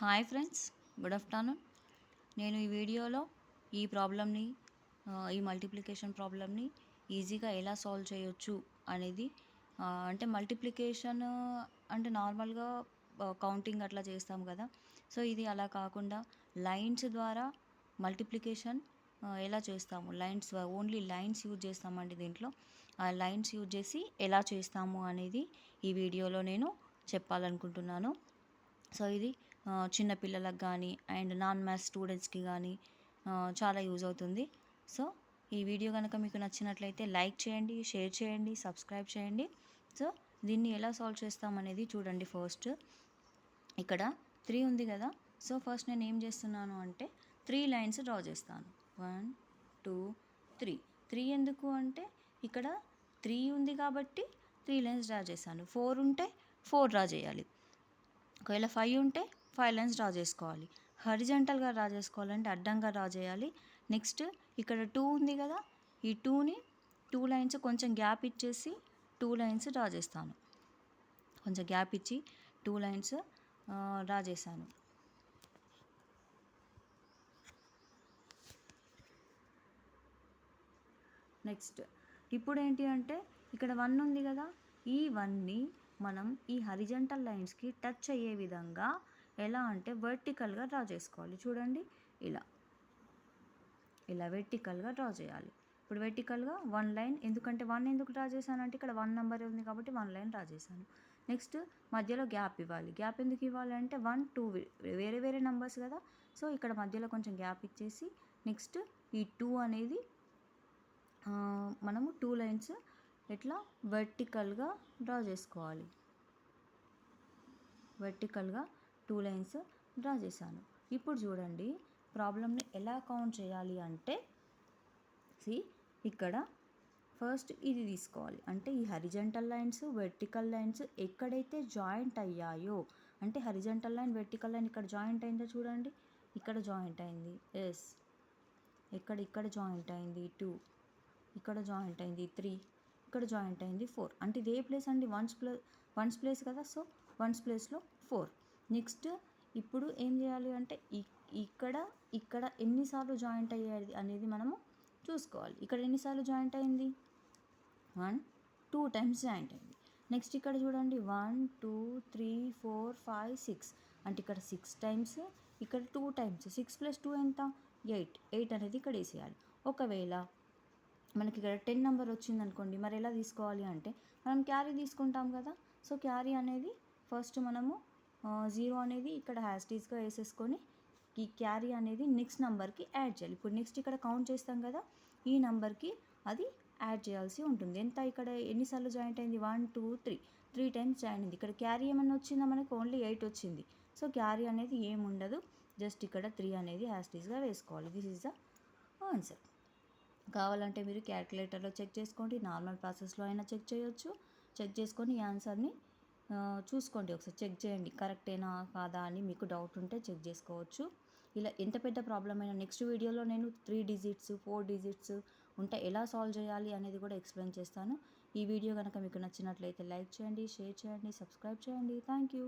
Hi friends, good afternoon. నేను ఈ వీడియోలో ఈ ప్రాబ్లమ్ని ఈ మల్టిప్లికేషన్ ప్రాబ్లమ్ని ఈజీగా ఎలా సాల్వ్ చేయొచ్చు అనేది అంటే మల్టిప్లికేషన్ అంటే నార్మల్గా కౌంటింగ్ అట్లా చేస్తాం కదా. సో ఇది అలా కాకుండా లైన్స్ ద్వారా మల్టిప్లికేషన్ ఎలా చేస్తాము, లైన్స్ ఓన్లీ లైన్స్ యూజ్ చేస్తామండి దీంట్లో. ఆ లైన్స్ యూజ్ చేసి ఎలా చేస్తాము అనేది ఈ వీడియోలో నేను చెప్పాలనుకుంటున్నాను. సో ఇది చిన్న పిల్లలకు కానీ అండ్ నాన్ మ్యాథ్స్ స్టూడెంట్స్కి కానీ చాలా యూజ్ అవుతుంది. సో ఈ వీడియో కనుక మీకు నచ్చినట్లయితే లైక్ చేయండి, షేర్ చేయండి, సబ్స్క్రైబ్ చేయండి. సో దీన్ని ఎలా సాల్వ్ చేస్తామనేది చూడండి. ఫస్ట్ ఇక్కడ 3 ఉంది కదా. సో ఫస్ట్ నేను ఏం చేస్తున్నాను అంటే 3 లైన్స్ డ్రా చేస్తాను. 1 2 3. 3 ఎందుకు అంటే ఇక్కడ 3 ఉంది కాబట్టి 3 లైన్స్ డ్రా చేశాను. 4 ఉంటే 4 డ్రా చేయాలి. ఒకవేళ 5 ఉంటే 5 లైన్స్ డ్రా చేసుకోవాలి. హరిజంటల్గా డ్రా చేసుకోవాలంటే అడ్డంగా డ్రా చేయాలి. నెక్స్ట్ ఇక్కడ 2 ఉంది కదా, ఈ 2ని 2 లైన్స్ కొంచెం గ్యాప్ ఇచ్చేసి 2 లైన్స్ డ్రా చేస్తాను. కొంచెం గ్యాప్ ఇచ్చి 2 లైన్స్ డ్రా చేశాను. నెక్స్ట్ ఇప్పుడు ఏంటి అంటే ఇక్కడ 1 ఉంది కదా, ఈ 1ని మనం ఈ హరిజంటల్ లైన్స్కి టచ్ అయ్యే విధంగా ఎలా అంటే వర్టికల్గా డ్రా చేసుకోవాలి. చూడండి, ఇలా ఇలా వెర్టికల్గా డ్రా చేయాలి. ఇప్పుడు వెర్టికల్గా 1 లైన్, ఎందుకంటే 1 ఎందుకు డ్రా చేశానంటే ఇక్కడ 1 నెంబర్ ఉంది కాబట్టి 1 లైన్ డ్రా చేశాను. నెక్స్ట్ మధ్యలో గ్యాప్ ఇవ్వాలి. గ్యాప్ ఎందుకు ఇవ్వాలి అంటే 1 2 వేరే వేరే నెంబర్స్ కదా. సో ఇక్కడ మధ్యలో కొంచెం గ్యాప్ ఇచ్చేసి నెక్స్ట్ ఈ 2 అనేది మనము 2 లైన్స్ ఇట్లా వర్టికల్గా డ్రా చేసుకోవాలి. వర్టికల్గా 2 లైన్స్ డ్రా చేశాను. ఇప్పుడు చూడండి, ప్రాబ్లమ్ని ఎలా కౌంట్ చేయాలి అంటే ఇక్కడ ఫస్ట్ ఇది తీసుకోవాలి. అంటే ఈ హరిజంటల్ లైన్స్ వెర్టికల్ లైన్స్ ఎక్కడైతే జాయింట్ అయ్యాయో, అంటే హరిజంటల్ లైన్ వెర్టికల్ లైన్ ఇక్కడ జాయింట్ అయిందో చూడండి, ఇక్కడ జాయింట్ అయింది. ఎస్, ఇక్కడ జాయింట్ అయింది 2, ఇక్కడ జాయింట్ అయింది 3, ఇక్కడ జాయింట్ అయింది 4. అంటే ఇది ఏ ప్లేస్ అండి? వన్స్ ప్లేస్ కదా. సో వన్స్ ప్లేస్లో 4. నెక్స్ట్ ఇప్పుడు ఏం చేయాలి అంటే ఇక్కడ ఎన్నిసార్లు జాయింట్ అయ్యేది అనేది మనము చూసుకోవాలి. ఇక్కడ ఎన్నిసార్లు జాయింట్ అయింది? 1 2 టైమ్స్ జాయింట్ అయింది. నెక్స్ట్ ఇక్కడ చూడండి 1 2 3 4 5 6, అంటే ఇక్కడ 6 టైమ్స్, ఇక్కడ 2 టైమ్స్. 6 + 2 ఎంత? 8 అనేది ఇక్కడ వేసేయాలి. ఒకవేళ మనకి ఇక్కడ 10 నెంబర్ వచ్చింది అనుకోండి, మరి ఎలా తీసుకోవాలి అంటే మనం క్యారీ తీసుకుంటాం కదా. సో క్యారీ అనేది ఫస్ట్ మనము 0 అనేది ఇక్కడ హ్యాస్టీస్గా వేసేసుకొని ఈ క్యారీ అనేది నెక్స్ట్ నెంబర్కి యాడ్ చేయాలి. ఇప్పుడు నెక్స్ట్ ఇక్కడ కౌంట్ చేస్తాం కదా, ఈ నెంబర్కి అది యాడ్ చేయాల్సి ఉంటుంది. ఎంత ఇక్కడ ఎన్నిసార్లు జాయింట్ అయింది? 1 2 3 టైమ్స్ జాయిన్ అయింది. ఇక్కడ క్యారీ ఏమన్నా వచ్చిందా? మనకు ఓన్లీ 8 వచ్చింది. సో క్యారీ అనేది ఏముండదు, జస్ట్ ఇక్కడ 3 అనేది హ్యాస్టీస్గా వేసుకోవాలి. This is the answer. కావాలంటే మీరు క్యాల్కులేటర్లో చెక్ చేసుకోండి, నార్మల్ ప్రాసెస్లో అయినా చెక్ చేయొచ్చు. చెక్ చేసుకొని ఈ ఆన్సర్ని చూసుకోండి, ఒకసారి చెక్ చేయండి కరెక్టేనా కాదా అని. మీకు డౌట్ ఉంటే చెక్ చేసుకోవచ్చు. ఇలా ఎంత పెద్ద ప్రాబ్లం అయినా నెక్స్ట్ వీడియోలో నేను 3 డిజిట్స్ 4 డిజిట్స్ ఉంటే ఎలా సాల్వ్ చేయాలి అనేది కూడా ఎక్స్ప్లెయిన్ చేస్తాను. ఈ వీడియో కనుక మీకు నచ్చినట్లయితే లైక్ చేయండి, షేర్ చేయండి, సబ్స్క్రైబ్ చేయండి. Thank you.